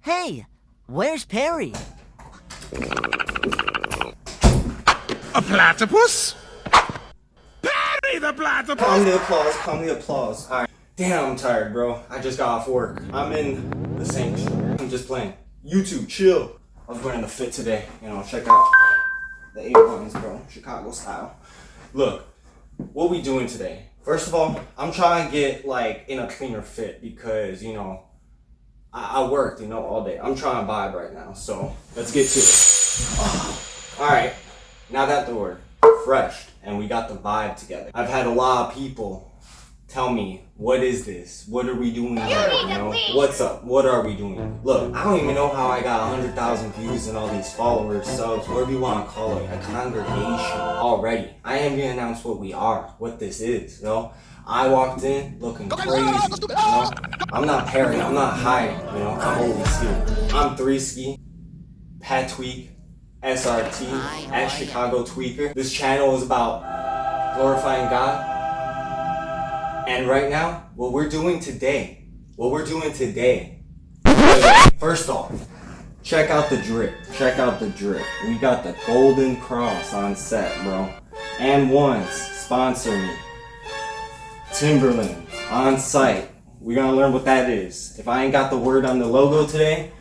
Hey, where's Perry? A platypus? Perry the platypus! Calm the applause. Alright. Damn, I'm tired, bro. I just got off work. I'm in the sink. I'm just playing. YouTube, chill. I was wearing the fit today. You know, check out the A1s, bro. Chicago style. Look, what we doing today? First of all, I'm trying to get, like, in a cleaner fit because, you know, I worked, you know, all day. I'm trying to vibe right now, so let's get to it. Alright, now that we're refreshed and we got the vibe together, I've had a lot of people tell me, what is this? What are we doing here? You know, what's up? What are we doing? Look, I don't even know how I got 100,000 views and all these followers, subs, whatever you want to call it, a congregation already. I am gonna announce what we are, what this is, you know? I walked in looking crazy, you know? I'm not Perry, I'm not hiding, you know? I'm always here. I'm 3ski, Pat Tweak, SRT, at Chicago Tweaker. This channel is about glorifying God. And right now, what we're doing today, first off, check out the drip. Check out the drip. We got the golden cross on set, bro. And once, sponsor me. Timberland, on site. We're gonna learn what that is. If I ain't got the word on the logo today,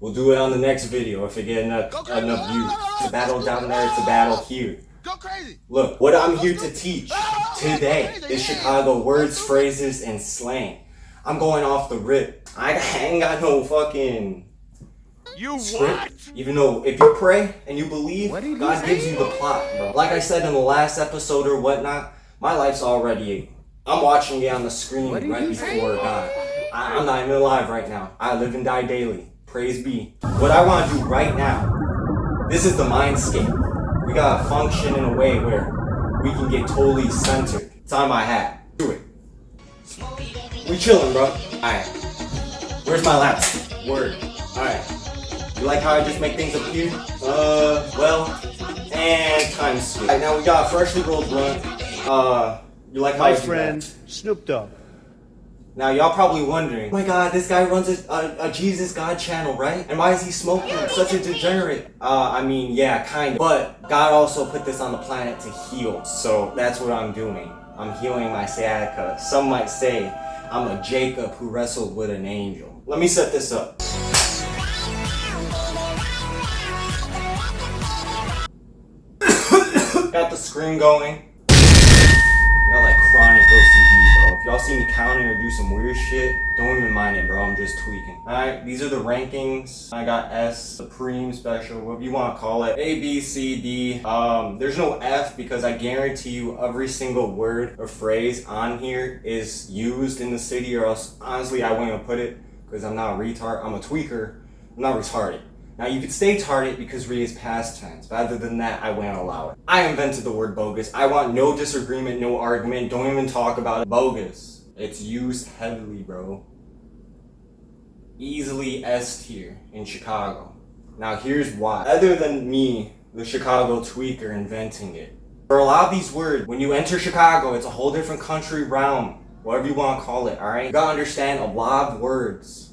we'll do it on the next video if it get enough views. It's a battle down there, it's a battle here. Go crazy! Look, what I'm here to teach today is Chicago words, phrases, and slang. I'm going off the rip. I ain't got no fucking script. Even though if you pray and you believe, God gives you the plot, bro. Like I said in the last episode or whatnot, my life's already, I'm watching it on the screen right before God. I'm not even alive right now. I live and die daily. Praise be. What I want to do right now, this is the mindscape. We gotta function in a way where we can get totally centered. It's on my hat. Do it. We chillin', bro. Alright. Where's my laptop? Word. Alright. You like how I just make things appear? Well, and times skip. Alright, now we got a freshly rolled blunt. You like how I do friend, that? Snoop Dogg. Now y'all probably wondering, oh my god, this guy runs a Jesus God channel, right? And why is he smoking? Such a degenerate. I mean, yeah, kind of. But God also put this on the planet to heal. So that's what I'm doing. I'm healing my sciatica. Some might say I'm a Jacob who wrestled with an angel. Let me set this up. Got the screen going. Got like chronic OCD, bro. If y'all see me counting or do some weird shit, don't even mind it, bro. I'm just tweaking. Alright, these are the rankings. I got S, Supreme, Special, whatever you want to call it. A, B, C, D. There's no F because I guarantee you every single word or phrase on here is used in the city, or else, honestly, I wouldn't even put it because I'm not a retard. I'm a tweaker. I'm not retarded. Now you could stay retarded because re is past tense, but other than that, I won't allow it. I invented the word bogus. I want no disagreement, no argument, don't even talk about it. Bogus. It's used heavily, bro. Easily S tier in Chicago. Now here's why. Other than me, the Chicago tweaker, inventing it. For a lot of these words, when you enter Chicago, it's a whole different country realm, whatever you want to call it, alright? You gotta understand a lot of words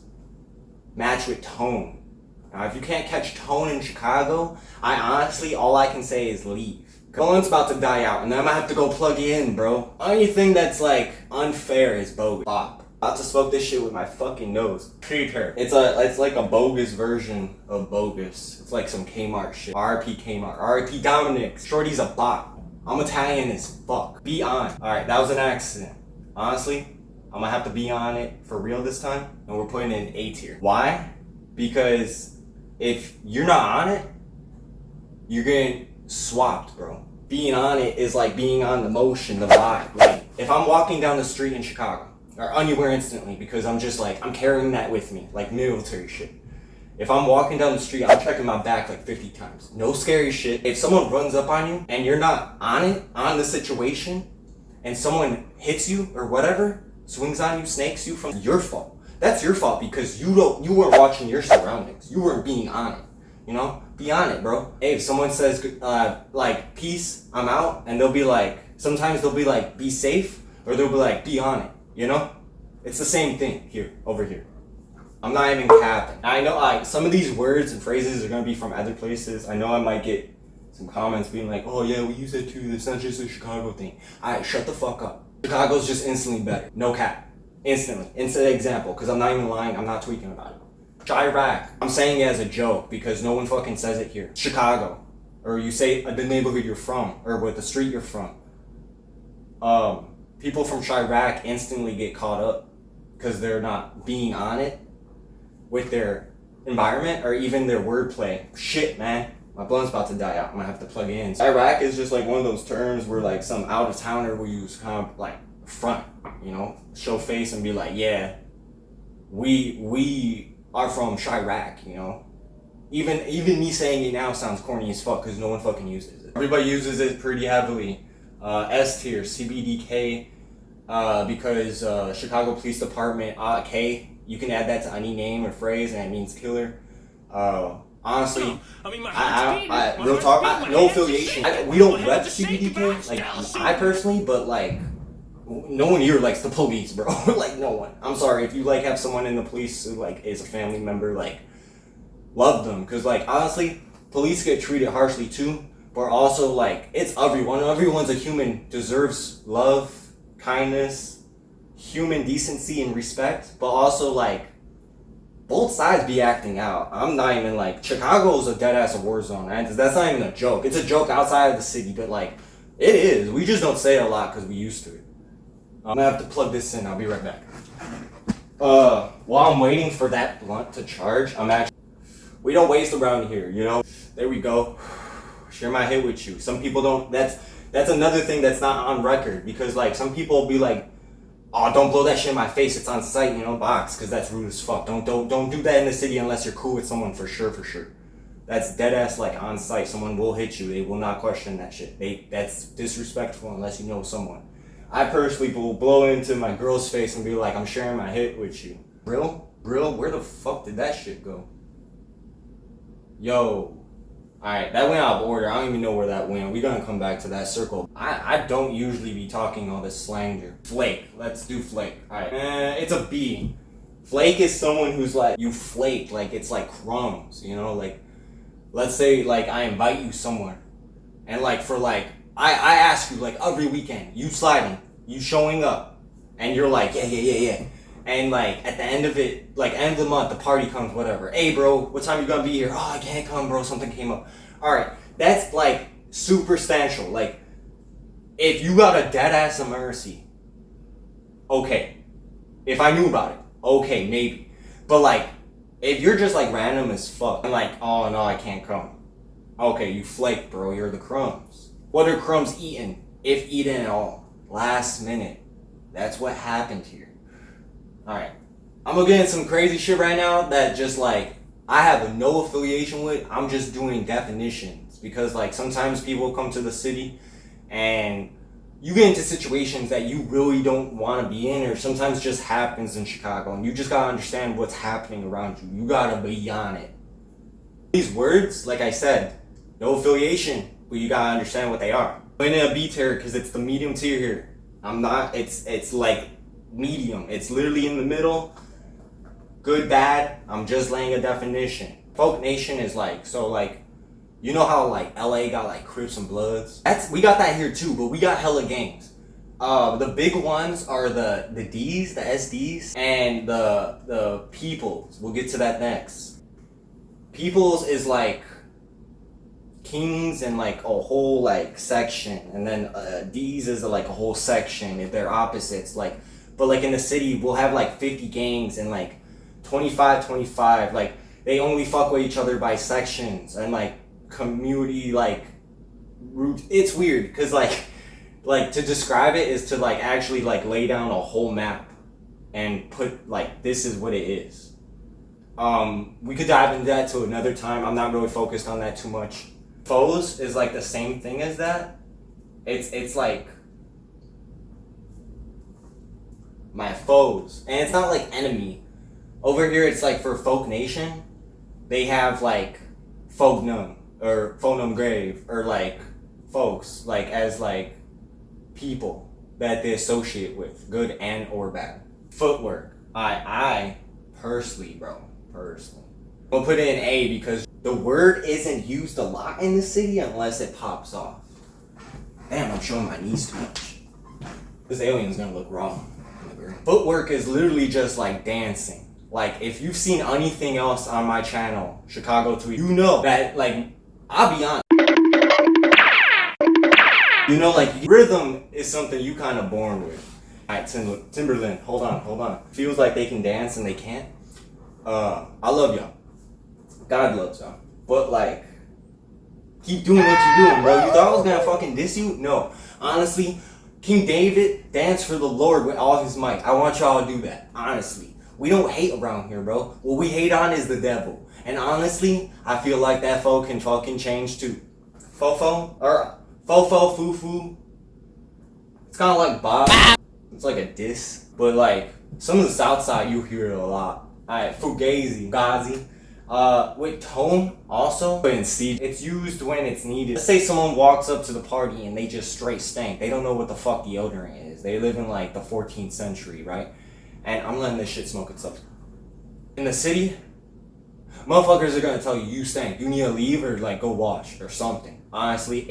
match with tone. Now, if you can't catch tone in Chicago, I honestly, all I can say is leave. Phone's about to die out, and then I'm gonna have to go plug it in, bro. Only thing that's, like, unfair is bogus. Bop. About to smoke this shit with my fucking nose. Prepare. It's like a bogus version of bogus. It's like some Kmart shit. RIP Kmart. RIP Dominic. Shorty's a bot. I'm Italian as fuck. Be on. Alright, that was an accident. Honestly, I'm gonna have to be on it for real this time, and we're putting it in A tier. Why? Because if you're not on it, you're getting swapped, bro. Being on it is like being on the motion, the vibe. Like, if I'm walking down the street in Chicago, or anywhere instantly, because I'm just like, I'm carrying that with me, like military shit. If I'm walking down the street, I'm checking my back like 50 times. No scary shit. If someone runs up on you, and you're not on it, on the situation, and someone hits you, or whatever, swings on you, snakes you, from your fault. That's your fault because you weren't watching your surroundings. You weren't being on it. You know? Be on it, bro. Hey, if someone says, like, peace, I'm out, and they'll be like, sometimes they'll be like, be safe, or they'll be like, be on it. You know? It's the same thing here, over here. I'm not even capping. I know some of these words and phrases are gonna be from other places. I know I might get some comments being like, oh yeah, we use it too. It's not just a Chicago thing. Alright, shut the fuck up. Chicago's just instantly better. No cap. Instantly. Instant example, because I'm not even lying. I'm not tweaking about it. Chirac. I'm saying it as a joke because no one fucking says it here. Chicago. Or you say the neighborhood you're from, or what the street you're from. People from Chirac instantly get caught up because they're not being on it with their environment or even their wordplay. Shit, man. My blunt's about to die out. I'm gonna have to plug it in. Chirac is just like one of those terms where like some out of towner will use kind of like front, you know, show face and be like, yeah, we are from Chirac, you know. Even me saying it now sounds corny as fuck because no one fucking uses it. Everybody uses it pretty heavily. S tier, CBDK, because Chicago Police Department, K, you can add that to any name or phrase and it means killer. Honestly, I real talk, no affiliation. We don't rep CBDK, like I personally, but like no one here likes the police, bro. Like no one. I'm sorry if you like have someone in the police who like is a family member, like love them, cause like honestly, police get treated harshly too. But also, like, it's everyone. Everyone's a human, deserves love, kindness, human decency, and respect. But also, like, both sides be acting out. I'm not even, like, Chicago's a dead-ass war zone, man. That's not even a joke. It's a joke outside of the city, but, like, it is. We just don't say it a lot because we used to it. I'm gonna have to plug this in. I'll be right back. While I'm waiting for that blunt to charge, we don't waste around here, you know? There we go. Share my hit with you. Some people don't. That's another thing that's not on record because like some people be like, oh, don't blow that shit in my face. It's on site, you know, box, because that's rude as fuck. Don't do that in the city unless you're cool with someone for sure. That's dead ass like on site. Someone will hit you. They will not question that shit. That's disrespectful unless you know someone. I personally will blow into my girl's face and be like, I'm sharing my hit with you. Real, where the fuck did that shit go? Yo. Alright, that went out of order. I don't even know where that went. We're gonna come back to that circle. I don't usually be talking all this slang here. Flake. Let's do flake. Alright. It's a B. Flake is someone who's like, you flake. Like, it's like crumbs, you know? Like, let's say, like, I invite you somewhere. And, like, for, like, I ask you, like, every weekend, you sliding, you showing up. And you're like, yeah. And like at the end of it, like end of the month, the party comes, whatever. Hey bro, what time you gonna be here? Oh, I can't come, bro. Something came up. Alright, that's like super substantial. Like, if you got a dead ass emergency, okay. If I knew about it, okay, maybe. But like, if you're just like random as fuck and like, oh no, I can't come. Okay, you flake, bro. You're the crumbs. What are crumbs eaten? If eaten at all. Last minute. That's what happened here. Alright, I'm gonna get in some crazy shit right now that just like, I have no affiliation with. I'm just doing definitions because like sometimes people come to the city and you get into situations that you really don't want to be in or sometimes just happens in Chicago and you just gotta understand what's happening around you. You gotta be on it. These words, like I said, no affiliation, but you gotta understand what they are. I'm in a B tier because it's the medium tier here. It's like medium. It's literally in the middle. Good, bad. I'm just laying a definition. Folk Nation is like, so like, you know how like LA got like Crips and Bloods? We got that here too, but we got hella gangs. The big ones are the D's, the SDs, and the Peoples. We'll get to that next. Peoples is like Kings and like a whole like section, and then D's is like a whole section. If they're opposites, like. But like in the city, we'll have like 50 gangs and like 25. Like they only fuck with each other by sections and like community like root. It's weird because like to describe it is to like actually like lay down a whole map and put like this is what it is. We could dive into that to another time. I'm not really focused on that too much. Foes is like the same thing as that. It's like my foes. And it's not like enemy. Over here it's like for Folk Nation, they have like Fognum or Fonum Grave or like folks like as like people that they associate with, good and or bad. Footwork. I Personally, bro. Personally. I'm gonna put it in A because the word isn't used a lot in the city unless it pops off. Damn, I'm showing my knees too much. This alien's gonna look wrong. Footwork is literally just like dancing. Like, if you've seen anything else on my channel, Chicago Tweet, you know that, like, I'll be honest. You know, like, rhythm is something you kind of born with. Alright, Timberland, hold on. Feels like they can dance and they can't. I love y'all. God loves y'all. But, like, keep doing what you're doing, bro. You thought I was gonna fucking diss you? No. Honestly, King David danced for the Lord with all his might. I want y'all to do that. Honestly. We don't hate around here, bro. What we hate on is the devil. And honestly, I feel like that foe can fucking change too. Fofo? Or Fofo, Fufu. It's kind of like Bob. It's like a diss. But like, some of the South Side, you hear it a lot. Alright, Fugazi, Gazi. With tone also, but in C, it's used when it's needed. Let's say someone walks up to the party and they just straight stank. They don't know what the fuck deodorant is. They live in like the 14th century, right? And I'm letting this shit smoke itself. In the city, motherfuckers are gonna tell you stank. You need to leave or like go wash or something. Honestly,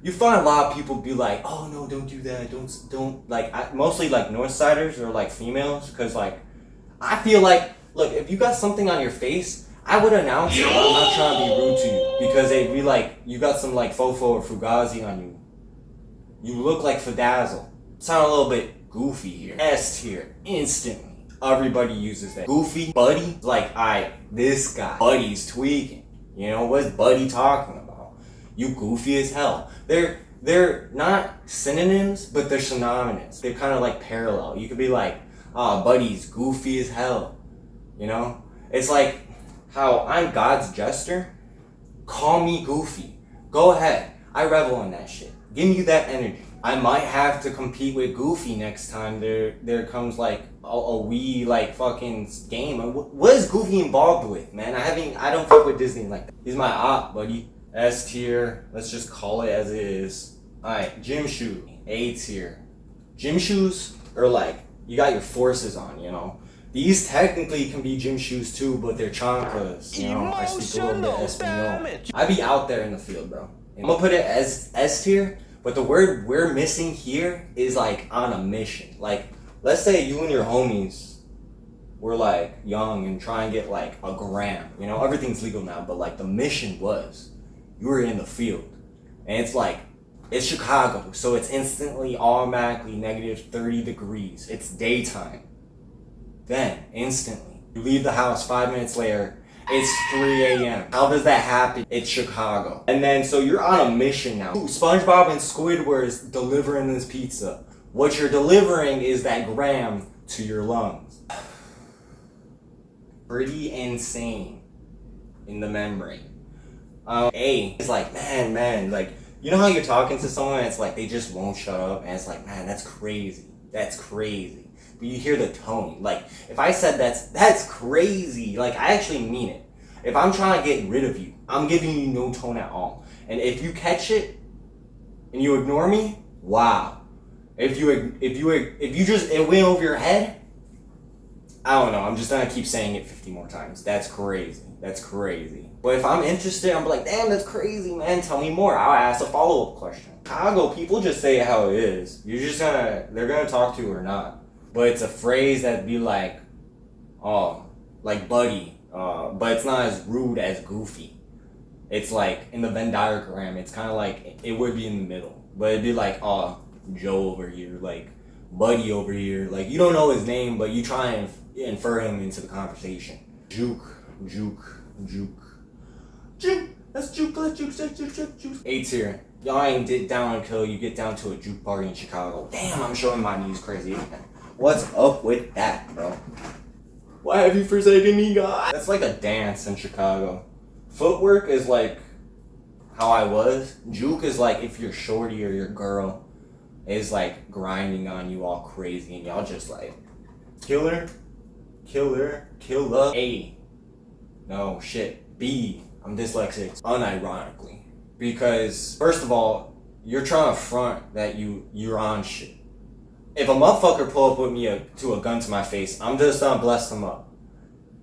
you find a lot of people be like, oh no, don't do that. Don't like, mostly like Northsiders or like females, cause like, I feel like, look, if you got something on your face, I would announce it, but I'm not trying to be rude to you. Because they'd be like, you got some like Fofo or Fugazi on you. You look like Fadazzle. Sound a little bit goofy here. S tier, instantly. Everybody uses that. Goofy, Buddy, like, this guy. Buddy's tweaking. You know, what's Buddy talking about? You goofy as hell. They're not synonyms, but they're synonymous. They're kind of like parallel. You could be like, Buddy's goofy as hell. You know? It's like how I'm God's jester. Call me goofy. Go ahead. I revel in that shit. Give me that energy. I might have to compete with Goofy next time there comes like a Wii like fucking game. What is Goofy involved with, man? I don't fuck with Disney like that. He's my op, buddy. S tier. Let's just call it as it is. Alright, gym shoe. A tier. Gym shoes are like, you got your forces on, you know? These technically can be gym shoes too, but they're chanclas. You know, I speak a little bit Espanol. I be out there in the field, bro. I'm gonna put it as S tier, but the word we're missing here is like on a mission. Like, let's say you and your homies were like young and try and get like a gram. You know, everything's legal now, but like the mission was you were in the field. And it's like, it's Chicago, so it's instantly automatically negative 30 degrees. It's daytime. Then, instantly, you leave the house 5 minutes later, it's 3 a.m. How does that happen? It's Chicago. And then, so you're on a mission now. SpongeBob and Squidward's delivering this pizza. What you're delivering is that gram to your lungs. Pretty insane in the membrane. A is like, man, like, you know how you're talking to someone and it's like they just won't shut up, and it's like, man, that's crazy. But you hear the tone. Like, if I said that's crazy, like, I actually mean it. If I'm trying to get rid of you, I'm giving you no tone at all. And if you catch it and you ignore me, wow. If you just, it went over your head, I don't know, I'm just gonna keep saying it 50 more times. That's crazy. But if I'm interested, I'm like, damn, that's crazy, man. Tell me more. I'll ask a follow-up question. Chicago, people just say it how it is. They're gonna talk to you or not. But it's a phrase that'd be like, oh, like buddy. But it's not as rude as goofy. It's like, in the Venn diagram, it's kind of like, it would be in the middle. But it'd be like, oh, Joe over here, like, buddy over here. Like, you don't know his name, but you try and infer him into the conversation. Juke. That's juke. A tier. Y'all ain't get down until you get down to a juke party in Chicago. Damn, I'm showing my knees crazy. What's up with that, bro? Why have you forsaken me, God? That's like a dance in Chicago. Footwork is like how I was. Juke is like if your shorty or your girl is like grinding on you all crazy and y'all just like killer. A. No, shit. B. I'm dyslexic. Unironically. Because, first of all, you're trying to front that you're on shit. If a motherfucker pull up with me to a gun to my face, I'm just gonna bless them up.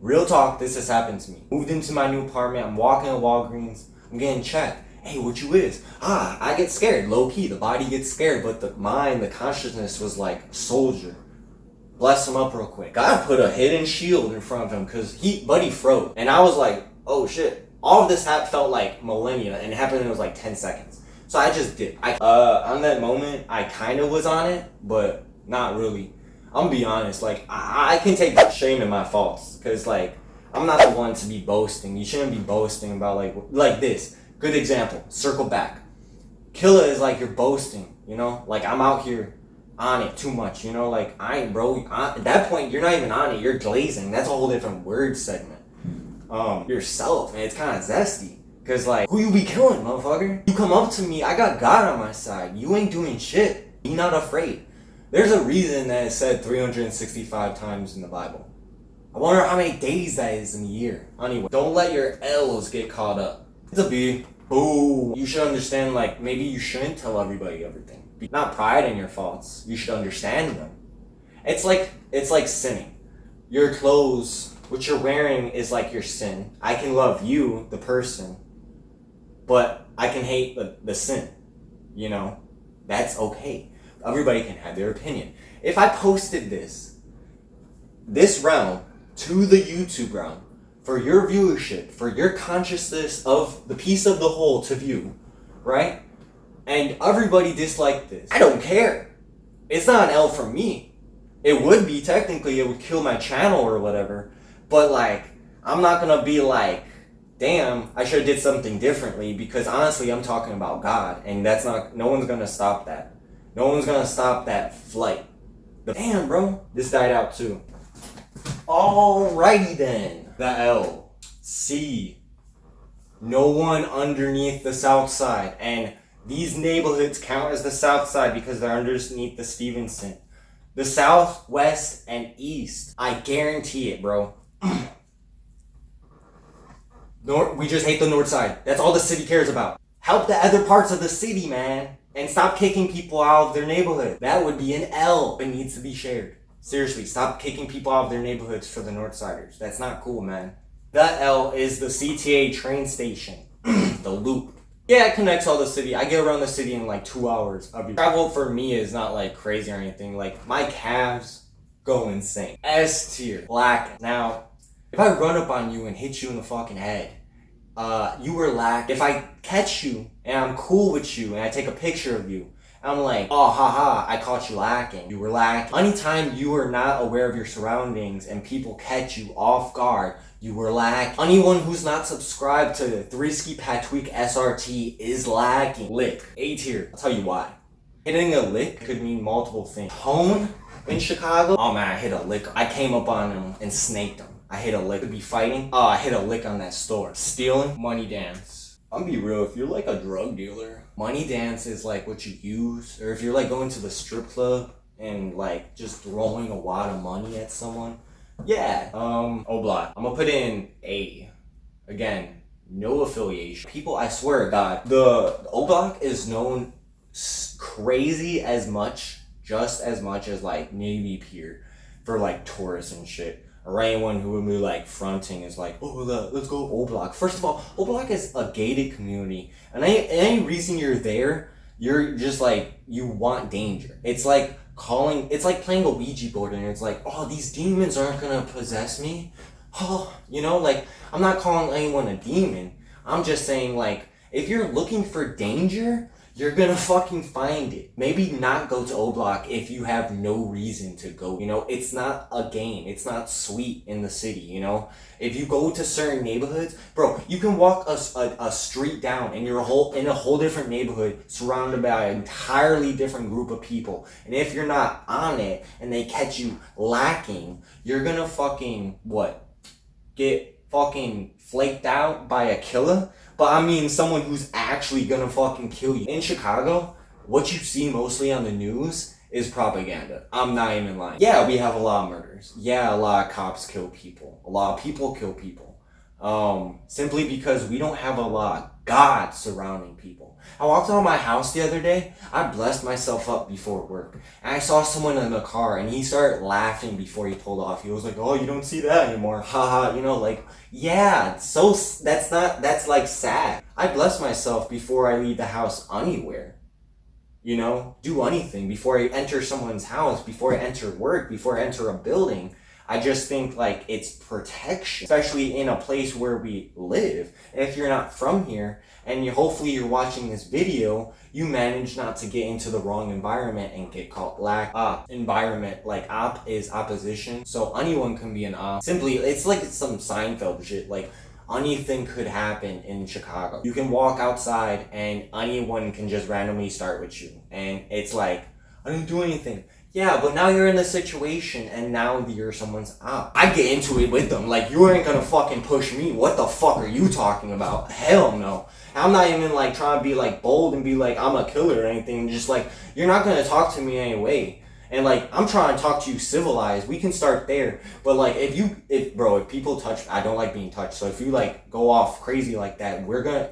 Real talk, this has happened to me. Moved into my new apartment, I'm walking to Walgreens, I'm getting checked. Hey, what you is? I get scared, low key, the body gets scared, but the mind, the consciousness was like, soldier. Bless him up real quick. God put a hidden shield in front of him because buddy froze. And I was like, oh shit. All of this felt like millennia and it happened and it was like 10 seconds. So I just dipped. On that moment, I kind of was on it, but not really. I'm gonna be honest, like, I can take shame in my faults because, like, I'm not the one to be boasting. You shouldn't be boasting about, like this. Good example, circle back. Killa is like you're boasting, you know? Like, I'm out here on it too much, you know? Like, bro, at that point, you're not even on it, you're glazing. That's a whole different word segment. Yourself, man, it's kind of zesty. Cause, like, who you be killing, motherfucker? You come up to me, I got God on my side. You ain't doing shit. Be not afraid. There's a reason that it's said 365 times in the Bible. I wonder how many days that is in a year. Anyway, don't let your L's get caught up. It's a B. Boo. You should understand, like, maybe you shouldn't tell everybody everything. Not pride in your faults. You should understand them. It's like sinning. Your clothes, what you're wearing is like your sin. I can love you, the person, but I can hate the sin. You know? That's okay. Everybody can have their opinion. If I posted this realm to the YouTube realm for your viewership, for your consciousness of the piece of the whole to view, right? And everybody disliked this. I don't care. It's not an L for me. It would be, technically, it would kill my channel or whatever. But, like, I'm not gonna be like, damn, I should have did something differently, because honestly, I'm talking about God, and no one's gonna stop that. No one's gonna stop that flight. Damn, bro, this died out too. Alrighty then. The L. C. No one underneath the south side. And these neighborhoods count as the south side because they're underneath the Stevenson. The south, west, and east. I guarantee it, bro. We just hate the north side. That's all the city cares about. Help the other parts of the city, man. And stop kicking people out of their neighborhood. That would be an L. It needs to be shared. Seriously, stop kicking people out of their neighborhoods for the Northsiders. That's not cool, man. That L is the CTA train station. The loop. Yeah, it connects all the city. I get around the city in like 2 hours. Travel for me is not like crazy or anything. Like, my calves go insane. S tier. Black. Now, if I run up on you and hit you in the fucking head, you were lack. If I catch you and I'm cool with you and I take a picture of you, I'm like, oh, haha, I caught you lacking. You were lacking. Anytime you are not aware of your surroundings and people catch you off guard, you were lacking. Anyone who's not subscribed to Threeski Patweek SRT is lacking. Lick. A tier. I'll tell you why. Hitting a lick could mean multiple things. Hone in Chicago. Oh man, I hit a lick. I came up on him and snaked him. I hit a lick. Could be fighting. Oh, I hit a lick on that store. Stealing. Money dance. I'm gonna be real, if you're like a drug dealer, money dance is like what you use. Or if you're like going to the strip club and like just throwing a wad of money at someone. Yeah. O Block. I'm gonna put in A. Again, no affiliation. People, I swear to God, the O Block is known crazy as much, just as much as like Navy Pier for like tourists and shit. Or anyone who would be like fronting is like, oh, let's go O Block. First of all, O Block is a gated community, and any reason you're there, you're just like, you want danger. It's like playing a Ouija board, and it's like, oh, these demons aren't gonna possess me. Oh, you know, like, I'm not calling anyone a demon. I'm just saying, like, if you're looking for danger, you're gonna fucking find it. Maybe not go to O Block if you have no reason to go. You know, it's not a game. It's not sweet in the city, you know? If you go to certain neighborhoods, bro, you can walk a street down and you're in a whole different neighborhood surrounded by an entirely different group of people. And if you're not on it and they catch you lacking, you're gonna fucking, get fucking flaked out by a killer? But I mean someone who's actually gonna fucking kill you. In Chicago, what you see mostly on the news is propaganda. I'm not even lying. Yeah, we have a lot of murders. Yeah, a lot of cops kill people. A lot of people kill people. Simply because we don't have a lot of God surrounding people. I walked out of my house the other day. I blessed myself up before work. And I saw someone in the car and he started laughing before he pulled off. He was like, oh, you don't see that anymore. Haha, you know, like, yeah, so that's like sad. I bless myself before I leave the house anywhere. You know, do anything before I enter someone's house, before I enter work, before I enter a building. I just think like it's protection, especially in a place where we live. If you're not from here and hopefully you're watching this video, you manage not to get into the wrong environment and get caught environment. Like op is opposition, so anyone can be an op. Simply, it's like some Seinfeld shit. Like anything could happen in Chicago. You can walk outside and anyone can just randomly start with you, and it's like, I didn't do anything. Yeah, but now you're in the situation and now you're someone's op. I get into it with them. Like, you ain't gonna fucking push me. What the fuck are you talking about? Hell no. I'm not even like trying to be like bold and be like I'm a killer or anything. Just like, you're not gonna talk to me anyway. And like, I'm trying to talk to you civilized. We can start there. But like, if people touch, I don't like being touched. So if you like go off crazy like that,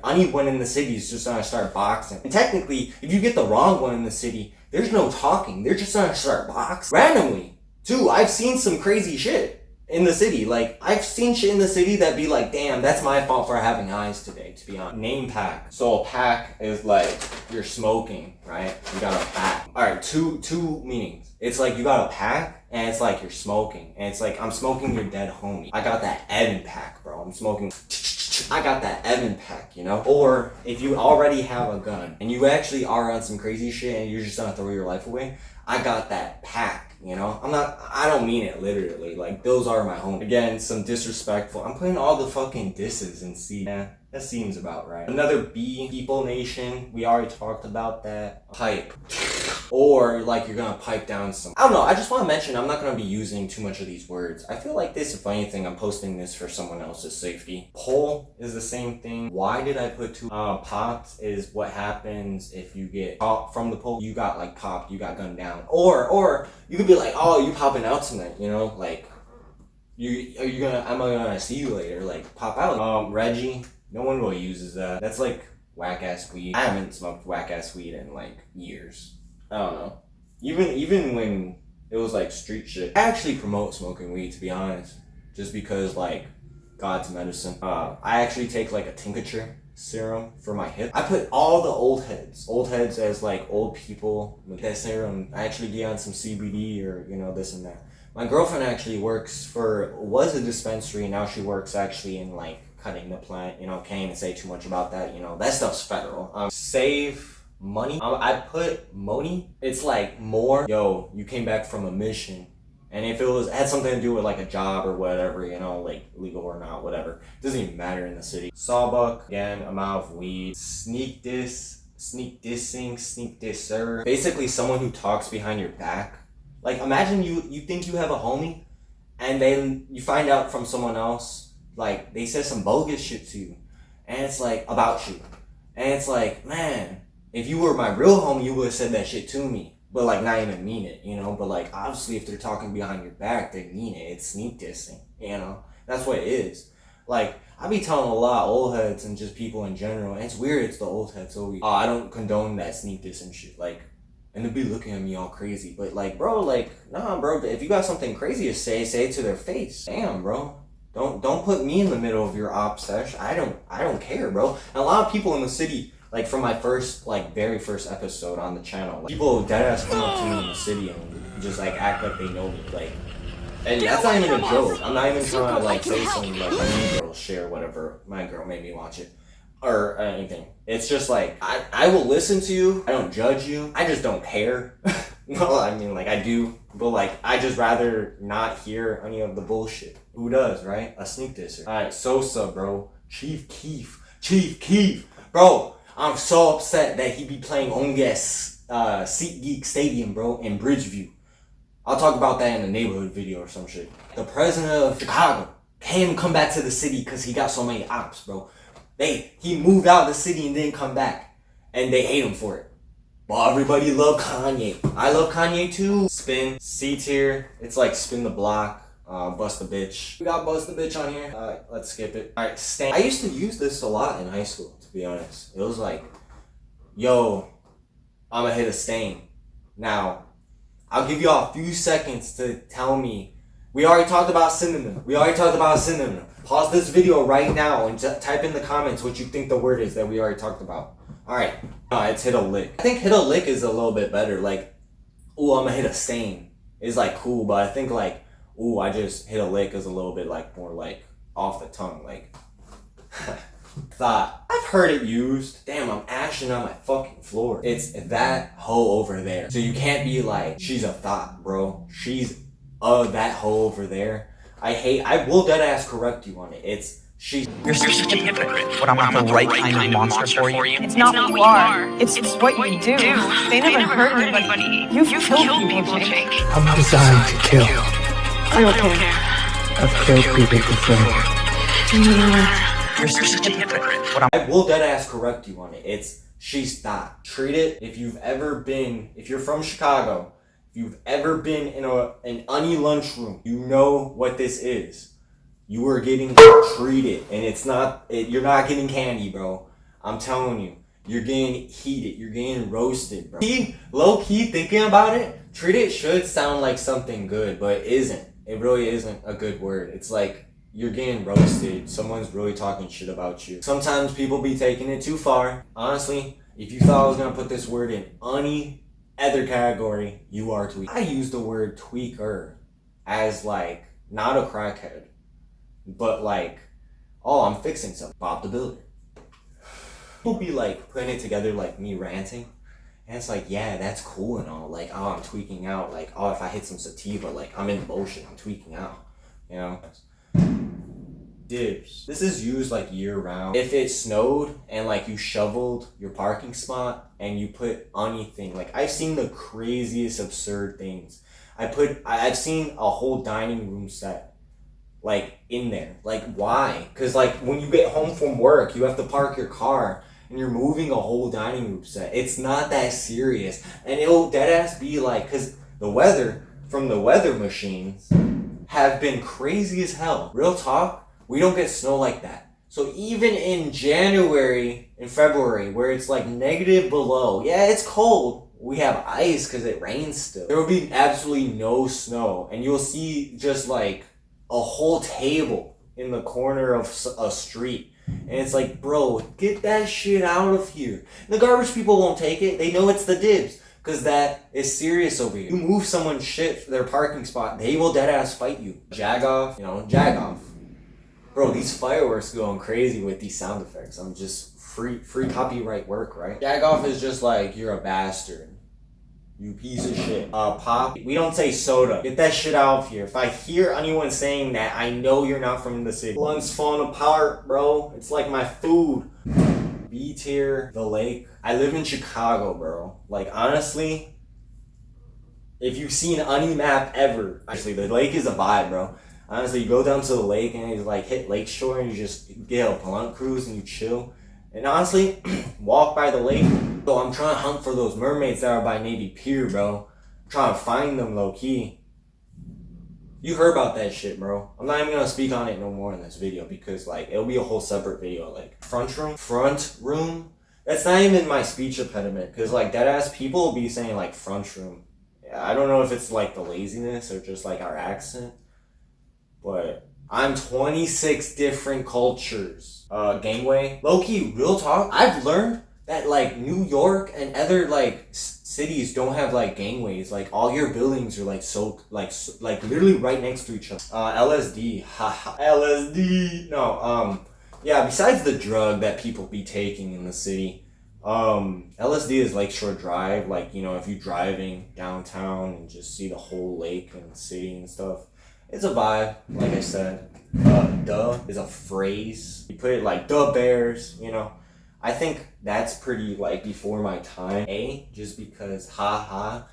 anyone in the city is just gonna start boxing. And technically, if you get the wrong one in the city, there's no talking. They're just gonna start boxing. Randomly. Too, I've seen some crazy shit in the city. Like, I've seen shit in the city that be like, damn, that's my fault for having eyes today, to be honest. Name pack. So a pack is like, you're smoking, right? You got a pack. Alright, two meanings. It's like you got a pack, and it's like you're smoking. And it's like, I'm smoking your dead homie. I got that Evan pack, bro. I'm smoking... I got that Evan pack, you know? Or if you already have a gun and you actually are on some crazy shit and you're just gonna throw your life away, I got that pack, you know? I don't mean it literally. Like, those are my homies. Again, some disrespectful. I'm putting all the fucking disses in C. Yeah, that seems about right. Another B, People Nation. We already talked about that. Pipe. Or like you're gonna pipe down some. I don't know. I just want to mention I'm not gonna be using too much of these words. I feel like this, if anything, I'm posting this for someone else's safety. Pole is the same thing. Why did I put two? Popped is what happens if you get popped from the pole. You got like popped. You got gunned down. Or you could be like, oh, you popping out tonight. You know, like am I gonna see you later? Like pop out. Reggie. No one really uses that. That's like whack ass weed. I haven't smoked whack ass weed in like years. I don't know. Even when it was like street shit. I actually promote smoking weed, to be honest. Just because like God's medicine. I actually take like a tincture serum for my hip. I put all the old heads as like old people with that serum. I actually get on some CBD or, you know, this and that. My girlfriend actually was a dispensary. Now she works actually in like cutting the plant. You know, can't even say too much about that. You know, that stuff's federal. Save money. I put money. It's like more. Yo, you came back from a mission, and if it had something to do with like a job or whatever, you know, like legal or not, whatever, it doesn't even matter in the city. Sawbuck, again, amount of weed. Sneak disser. Basically, someone who talks behind your back. Like, imagine you think you have a homie, and then you find out from someone else, like they said some bogus shit to you, and it's like about you, and it's like, man. If you were my real homie, you would have said that shit to me. But like, not even mean it, you know? But like, obviously if they're talking behind your back, they mean it. It's sneak dissing, you know? That's what it is. Like, I be telling a lot of old heads and just people in general, and it's weird it's the old heads, so I don't condone that sneak dissing shit. Like, and they'll be looking at me all crazy. But like, bro, like, nah, bro, if you got something crazy to say it to their face. Damn, bro. Don't put me in the middle of your op sesh. I don't care, bro. And a lot of people in the city, like from my very first episode on the channel, like, people deadass come up to me in the city and just like act like they know me, like, and that's not even a joke. I'm not even trying to like say something like my new girl share whatever my girl made me watch it or anything. It's just like I will listen to you. I don't judge you. I just don't care. No, I mean like I do, but like I just rather not hear any of the bullshit. Who does, right? A sneak disser. All right, Sosa, bro. Chief Keef, bro. I'm so upset that he be playing Onges SeatGeek Stadium, bro, in Bridgeview. I'll talk about that in a neighborhood video or some shit. The president of Chicago can't even come back to the city because he got so many ops, bro. He moved out of the city and didn't come back. And they hate him for it. But everybody love Kanye. I love Kanye too. Spin, C tier. It's like spin the block. Bust a bitch. We got bust a bitch on here. Let's skip it. Alright, stain. I used to use this a lot in high school, to be honest. It was like, yo, I'ma hit a stain. Now, I'll give y'all a few seconds to tell me. We already talked about synonym. Pause this video right now and type in the comments what you think the word is that we already talked about. Alright, it's hit a lick. I think hit a lick is a little bit better. Like, ooh, I'ma hit a stain is like cool, but I think like, ooh, I just hit a lick is a little bit like more like off the tongue. Like, thought. I've heard it used. Damn, I'm ashing on my fucking floor. It's that hoe over there. So you can't be like, she's a thought, bro. She's that hoe over there. I will dead ass correct you on it. You're such a hypocrite. But I'm not the right kind of monster for you. It's not what you are. It's what you do. They never hurt anybody. You've killed people, Jake. I'm designed to kill. I don't care. I've killed people before. You're such a hypocrite. But I will dead ass correct you on it. She's thought. Treat it. If you're from Chicago, if you've ever been in an uni lunchroom, you know what this is. You are getting treated, and you're not getting candy, bro. I'm telling you, you're getting heated, you're getting roasted, bro. Low key thinking about it, treated should sound like something good, but it isn't. It really isn't a good word. It's like you're getting roasted. Someone's really talking shit about you. Sometimes people be taking it too far. Honestly, if you thought I was gonna put this word in any other category, you are tweaking. I use the word tweaker as like not a crackhead, but like, oh, I'm fixing something. Bob the Builder. People be like putting it together like me ranting, and it's like, yeah, that's cool and all. Like, oh, I'm tweaking out. Like, oh, if I hit some sativa, like I'm in motion. I'm tweaking out. You know. Dibs. This is used like year round. If it snowed and like you shoveled your parking spot and you put anything, like I've seen the craziest absurd things. I've seen a whole dining room set like in there. Like why? Cause like when you get home from work, you have to park your car and you're moving a whole dining room set. It's not that serious. And it'll deadass be like, cause the weather from the weather machines have been crazy as hell. Real talk. We don't get snow like that. So even in January and February, where it's like negative below, yeah, it's cold. We have ice because it rains still. There will be absolutely no snow. And you'll see just like a whole table in the corner of a street. And it's like, bro, get that shit out of here. And the garbage people won't take it. They know it's the dibs. Because that is serious over here. You move someone's shit for their parking spot, they will deadass fight you. Jag off. Bro, these fireworks going crazy with these sound effects. I'm just free copyright work, right? Jag off is just like, you're a bastard. You piece of shit. Pop. We don't say soda. Get that shit out of here. If I hear anyone saying that, I know you're not from the city. Lungs falling apart, bro. It's like my food. B tier, the lake. I live in Chicago, bro. Like, honestly, if you've seen any map ever, actually, the lake is a vibe, bro. Honestly, you go down to the lake and you like hit Lakeshore and you just get a blunt cruise and you chill. And honestly, walk by the lake. So I'm trying to hunt for those mermaids that are by Navy Pier, bro. I'm trying to find them low key. You heard about that shit, bro. I'm not even gonna speak on it no more in this video because like it'll be a whole separate video. Like front room. That's not even my speech impediment because like deadass people will be saying like front room. I don't know if it's like the laziness or just like our accent. But I'm 26 different cultures. Gangway. Low-key, real talk. I've learned that like New York and other like cities don't have like gangways. Like all your buildings are like so like literally right next to each other. LSD. Haha. LSD. No. Yeah. Besides the drug that people be taking in the city, LSD is Lakeshore Drive. Like if you're driving downtown and just see the whole lake and the city and stuff. It's a vibe, like I said. Duh is a phrase. You put it like, duh bears, I think that's pretty, like, before my time. Just because, haha,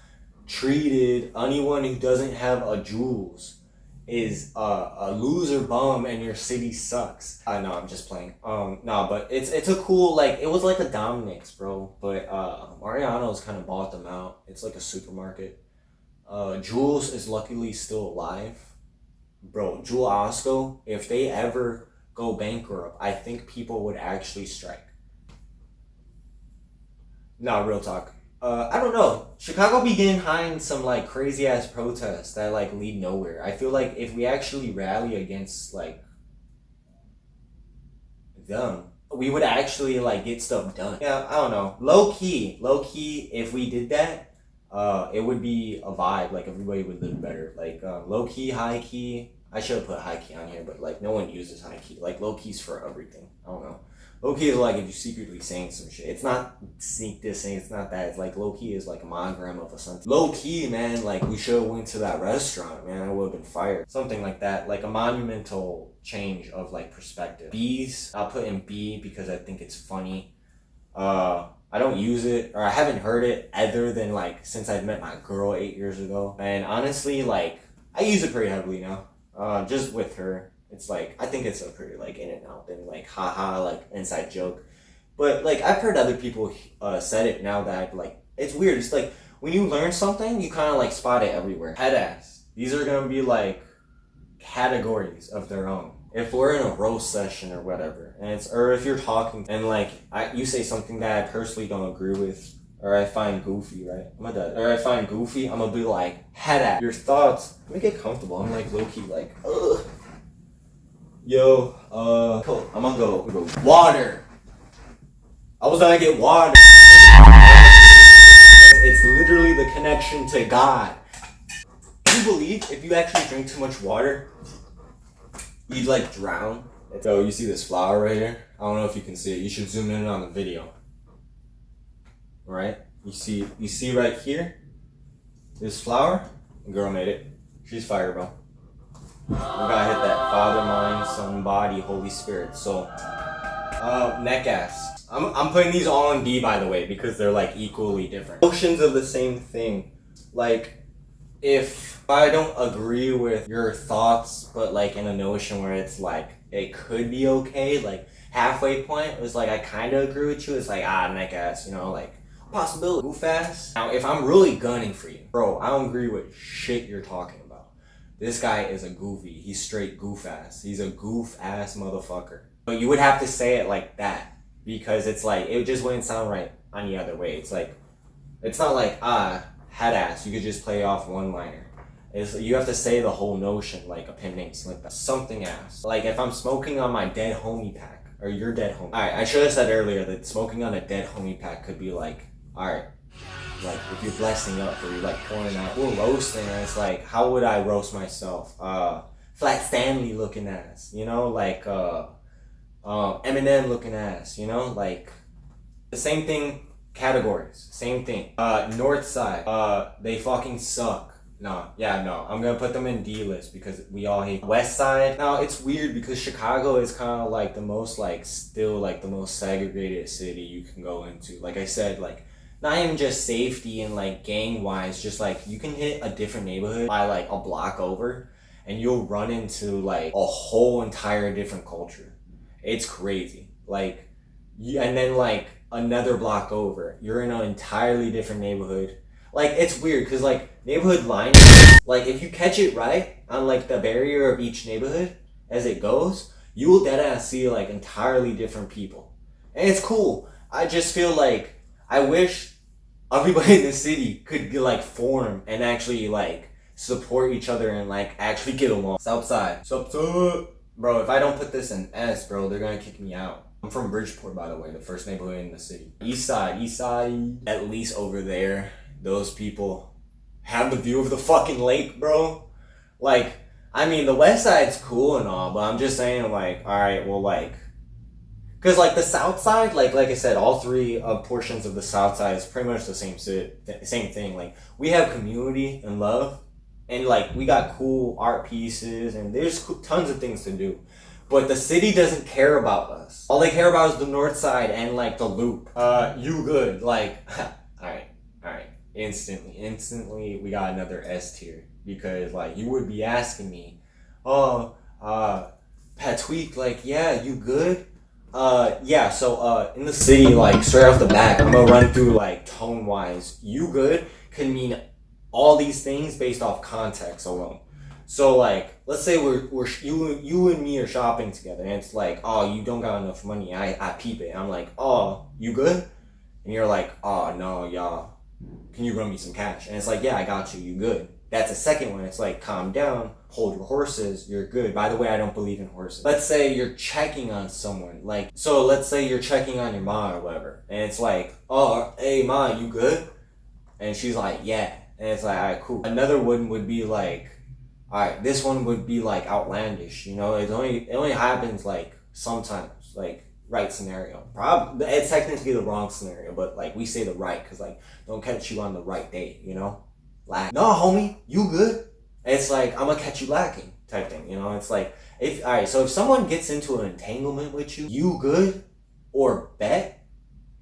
treated anyone who doesn't have a jewels is a loser bum and your city sucks. No, I'm just playing. No, but it's a cool, like, it was like a Dominick's, bro. But, Mariano's kind of bought them out. It's like a supermarket. Jules is luckily still alive. bro, Jewel Osco, if they ever go bankrupt, I think people would actually strike. No, real talk. I don't know. Chicago be getting behind some like crazy ass protests that like lead nowhere. I feel like if we actually rally against like them, we would actually like get stuff done. Yeah, I don't know. Low key, if we did that, it would be a vibe. Like everybody would live better. Like low key, high key. I should have put high key on here, but like no one uses high key. Like low key's for everything. I don't know. Low key is like if you secretly saying some shit. It's not sneak dissing. It's not that. It's like low key is like a monogram of a something. Low key, man. Like we should have went to that restaurant, man. I would have been fired. Something like that. Like a monumental change of like perspective. B's. I'll put in B because I think it's funny. I don't use it, or I haven't heard it other than like since I met my girl 8 years ago. And honestly, like I use it pretty heavily now. Just with her. It's like, I think it's a pretty like in and out thing, like haha, like inside joke. But like I've heard other people said it now that like, it's weird. It's like when you learn something, you kind of like spot it everywhere. Head ass. These are gonna be like categories of their own. If we're in a roast session or whatever, and it's, or if you're talking and like you say something that I personally don't agree with, or I find goofy, right? Or I find goofy, I'm gonna be like, head ass. Your thoughts. Let me get comfortable. I'm like low key like, ugh. Yo, cool. I'm gonna go. Water. I was gonna get water. It's literally the connection to God. Do you believe if you actually drink too much water, you'd like drown? So you see this flower right here? I don't know if you can see it. You should zoom in on the video. Right? You see right here? This flower? The girl made it. She's fire, bro. We gotta hit that Father, Mind, Son, Body, Holy Spirit. So, neck ass. I'm putting these all in B, by the way, because they're like equally different. Notions of the same thing. Like, if I don't agree with your thoughts, but like in a notion where it's like, it could be okay, like halfway point, it was like, I kind of agree with you. It's like, neck ass, you know, like, possibility. Goof ass. Now, if I'm really gunning for you, bro, I don't agree with shit you're talking about. This guy is a goofy. He's straight goof ass. He's a goof ass motherfucker. But you would have to say it like that because it's like, it just wouldn't sound right any other way. It's like, it's not like, head ass. You could just play off one liner. You have to say the whole notion like a pen name slip. Something ass. Like if I'm smoking on my dead homie pack or your dead homie. Alright, I should have said earlier that smoking on a dead homie pack could be like, alright. Like if you're blessing up or you're like pouring out, we're roasting, and it's like, how would I roast myself? Flat Stanley looking ass, you know, like Eminem looking ass, you know, like the same thing, categories, same thing. North side, they fucking suck. No, I'm gonna put them in D list because we all hate West side. Now it's weird because Chicago is kind of like the most like still like the most segregated city you can go into. Like I said, like. Not even just safety and like gang wise, just like you can hit a different neighborhood by like a block over and you'll run into like a whole entire different culture. It's crazy. Like, and then like another block over, you're in an entirely different neighborhood. Like it's weird because like neighborhood line, like if you catch it right on like the barrier of each neighborhood as it goes, you will deadass see like entirely different people. And it's cool. I just feel like I wish everybody in the city could like form and actually like support each other and like actually get along. Southside. Bro, if I don't put this in S, bro, they're gonna kick me out. I'm from Bridgeport, by the way, the first neighborhood in the city. East side, at least over there, those people have the view of the fucking lake, bro. Like, I mean, the west side's cool and all, but I'm just saying like, alright, well like, because like the south side, like I said, all three portions of the south side is pretty much the same thing. Like we have community and love, and like we got cool art pieces, and there's tons of things to do. But the city doesn't care about us. All they care about is the north side and like the loop. You good? Like, all right. Instantly, we got another S tier because like you would be asking me, Patweek, like yeah, you good? So in the city, like straight off the bat, I'm gonna run through like tone wise. You good can mean all these things based off context alone. So like, let's say you and me are shopping together, and it's like, oh, you don't got enough money. I peep it. I'm like, oh, you good? And you're like, oh no, y'all, can you run me some cash? And it's like, yeah, I got you. You good? That's a second one. It's like, calm down, hold your horses. You're good. By the way, I don't believe in horses. Let's say you're checking on someone. Like, so let's say you're checking on your mom or whatever, and it's like, oh, hey, ma, you good? And she's like, yeah. And it's like, all right, cool. Another one would be like, all right, this one would be like outlandish. You know, it only happens like sometimes, like right scenario. Probably it's technically the wrong scenario, but like we say the right because like don't catch you on the right day. You know, like no, homie, you good? It's like I'm gonna catch you lacking type thing. You know, it's like all right. So if someone gets into an entanglement with you, you good or bet,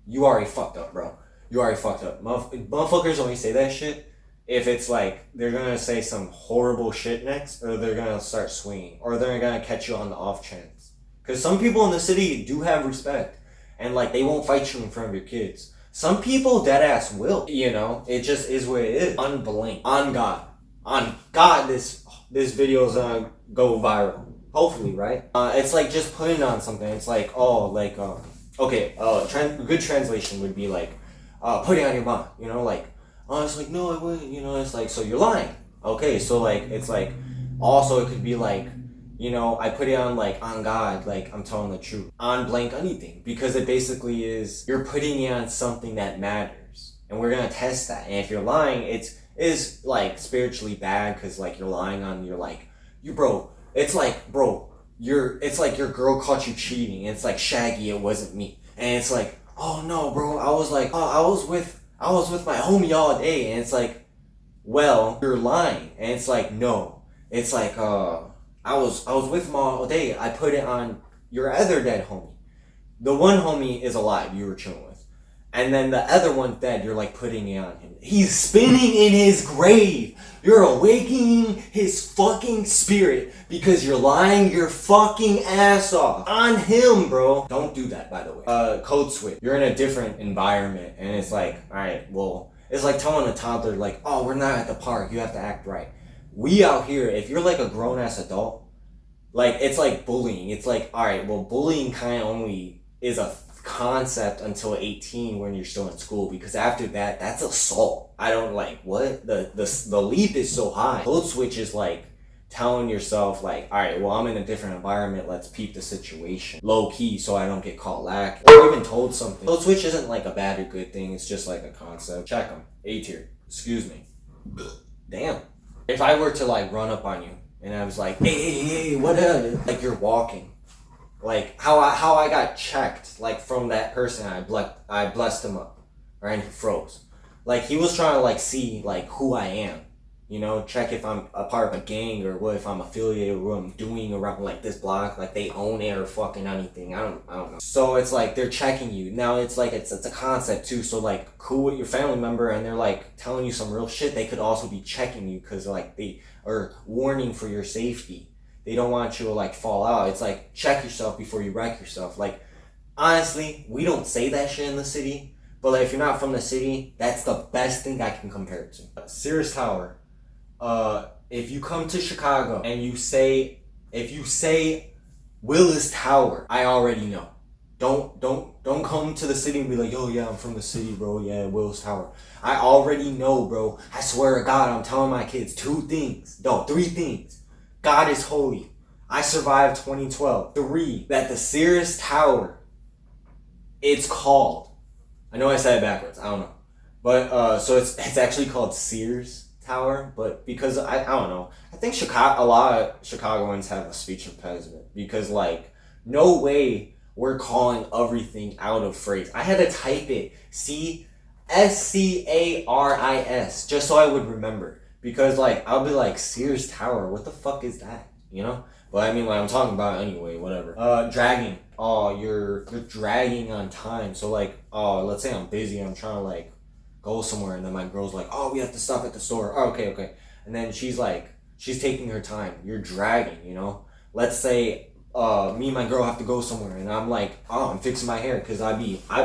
you already fucked up, bro. You already fucked up. Motherfuckers only say that shit if it's like they're gonna say some horrible shit next, or they're gonna start swinging, or they're gonna catch you on the off chance. Because some people in the city do have respect, and like they won't fight you in front of your kids. Some people dead ass will. You know, it just is what it is. Unblink. On God, this video is gonna go viral. Hopefully, right? It's like just putting on something. It's like good translation would be like put it on your mom. You know, like. Oh, it's like, no, I wouldn't, you know, it's like, so you're lying. Okay, so like, it's like, also it could be like, you know, I put it on like, on God, like, I'm telling the truth. On blank anything. Because it basically is, you're putting it on something that matters. And we're gonna test that. And if you're lying, is like spiritually bad, because like you're lying on, you're like, it's like your girl caught you cheating. And it's like, Shaggy, it wasn't me. And it's like, oh no, bro, I was with my homie all day, and it's like, well, you're lying. And it's like, no. It's like, I was with him all day. I put it on your other dead homie. The one homie is alive, you were chilling with. And then the other one dead, you're like putting it on him. He's spinning in his grave. You're awakening his fucking spirit because you're lying your fucking ass off on him, bro. Don't do that, by the way. Code switch. You're in a different environment, and it's like, all right, well, it's like telling a toddler, like, oh, we're not at the park. You have to act right. We out here, if you're like a grown ass adult, like it's like bullying. It's like, all right, well, bullying kind of only is a concept until 18 when you're still in school, because after that, that's assault. I don't like what the leap is so high. Code switch is like telling yourself like, all right, well, I'm in a different environment, let's peep the situation low key so I don't get caught lacking or even told something. Code switch isn't like a bad or good thing, it's just like a concept. Check them. A tier. Excuse me. Damn. If I were to like run up on you and I was like, hey, what up? Like you're walking. Like how I got checked, like from that person, I blessed him up, right? And he froze. Like he was trying to like see like who I am, you know, check if I'm a part of a gang or what, if I'm affiliated with what I'm doing around like this block, like they own it or fucking anything. I don't know. So it's like they're checking you. Now it's like it's a concept too. So like cool with your family member and they're like telling you some real shit. They could also be checking you because like they are warning for your safety. They don't want you to like fall out. It's like check yourself before you wreck yourself. Like honestly, we don't say that shit in the city, but like if you're not from the city, that's the best thing I can compare it to. Sears Tower. If you come to Chicago and if you say Willis Tower, I already know. Don't come to the city and be like, yo, yeah, I'm from the city, bro. Yeah, Willis Tower. I already know, bro. I swear to God, I'm telling my kids 3 things. God is holy. I survived 2012. 3, that the Sears Tower, it's called. I know I said it backwards. I don't know. But, so it's actually called Sears Tower. But because, I don't know. I think a lot of Chicagoans have a speech impediment. Because, like, no way we're calling everything out of phrase. I had to type it. SCARIS. Just so I would remember. Because, like, I'll be like, Sears Tower, what the fuck is that? You know? But I mean, like, I'm talking about anyway, whatever. Dragging. Oh, you're dragging on time. So, like, oh, let's say I'm busy, I'm trying to, like, go somewhere, and then my girl's like, oh, we have to stop at the store. Oh, okay. And then she's taking her time. You're dragging, you know? Let's say, me and my girl have to go somewhere, and I'm like, oh, I'm fixing my hair, because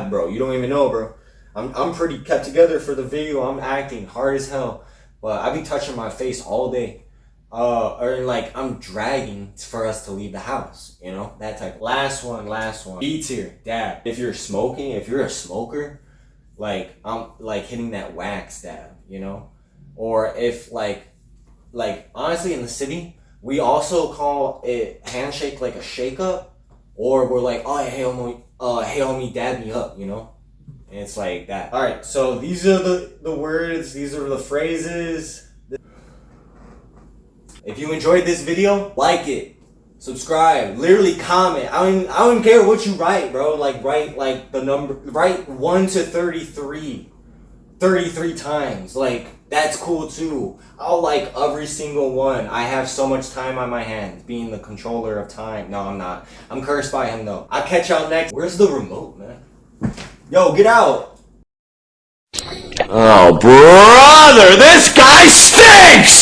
bro, you don't even know, bro. I'm pretty kept together for the video. I'm acting hard as hell. But I be touching my face all day. or like I'm dragging for us to leave the house, you know, that type. Last one. B tier, dab. If you're smoking, if you're a smoker, like I'm like hitting that wax dab, you know, or if like honestly in the city we also call it handshake like a shake up, or we're like, oh hey homie, dab me up, you know, and it's like that. All right, so these are the words, these are the phrases. If you enjoyed this video, like it, subscribe, literally comment. I don't even care what you write, bro. Like write like the number, write 1 to 33 times. Like that's cool too. I'll like every single one. I have so much time on my hands, being the controller of time. No, I'm not. I'm cursed by him though. I'll catch y'all next. Where's the remote, man? Yo, get out. Oh, brother, this guy stinks!